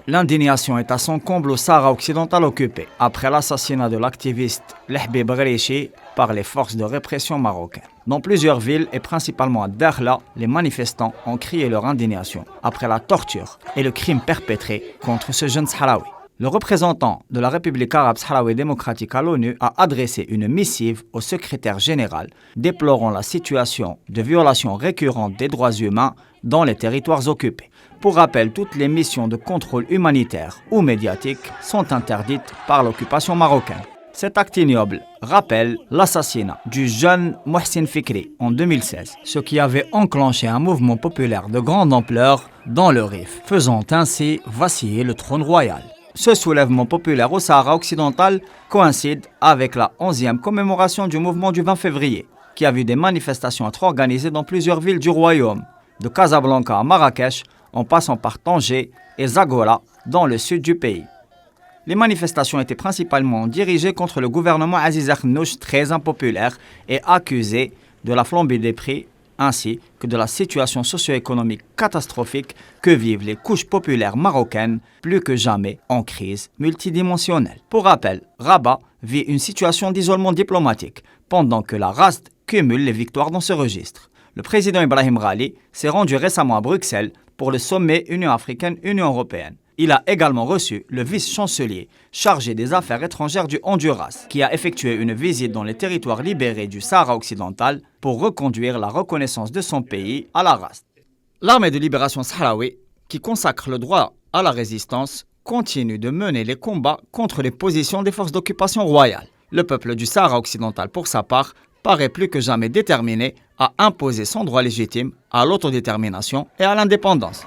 L'indignation est à son comble au Sahara occidental occupé, après l'assassinat de l'activiste Lehbib Ghreichi par les forces de répression marocaines. Dans plusieurs villes et principalement à Dakhla, les manifestants ont crié leur indignation après la torture et le crime perpétré contre ce jeune Sahraoui. Le représentant de la République arabe sahraoui démocratique à l'ONU a adressé une missive au secrétaire général déplorant la situation de violations récurrentes des droits humains dans les territoires occupés. Pour rappel, toutes les missions de contrôle humanitaire ou médiatique sont interdites par l'occupation marocaine. Cet acte ignoble rappelle l'assassinat du jeune Mohsin Fikri en 2016, ce qui avait enclenché un mouvement populaire de grande ampleur dans le Rif, faisant ainsi vaciller le trône royal. Ce soulèvement populaire au Sahara occidental coïncide avec la 11e commémoration du mouvement du 20 février, qui a vu des manifestations être organisées dans plusieurs villes du royaume, de Casablanca à Marrakech, en passant par Tanger et Zagora dans le sud du pays. Les manifestations étaient principalement dirigées contre le gouvernement Aziz Akhannouch, très impopulaire et accusé de la flambée des prix ainsi que de la situation socio-économique catastrophique que vivent les couches populaires marocaines, plus que jamais en crise multidimensionnelle. Pour rappel, Rabat vit une situation d'isolement diplomatique, pendant que la RASD cumule les victoires dans ce registre. Le président Ibrahim Ghali s'est rendu récemment à Bruxelles pour le sommet Union africaine-Union européenne. Il a également reçu le vice-chancelier chargé des affaires étrangères du Honduras, qui a effectué une visite dans les territoires libérés du Sahara occidental pour reconduire la reconnaissance de son pays à la RASD. L'armée de libération sahraoui, qui consacre le droit à la résistance, continue de mener les combats contre les positions des forces d'occupation royales. Le peuple du Sahara occidental, pour sa part, paraît plus que jamais déterminé à imposer son droit légitime à l'autodétermination et à l'indépendance.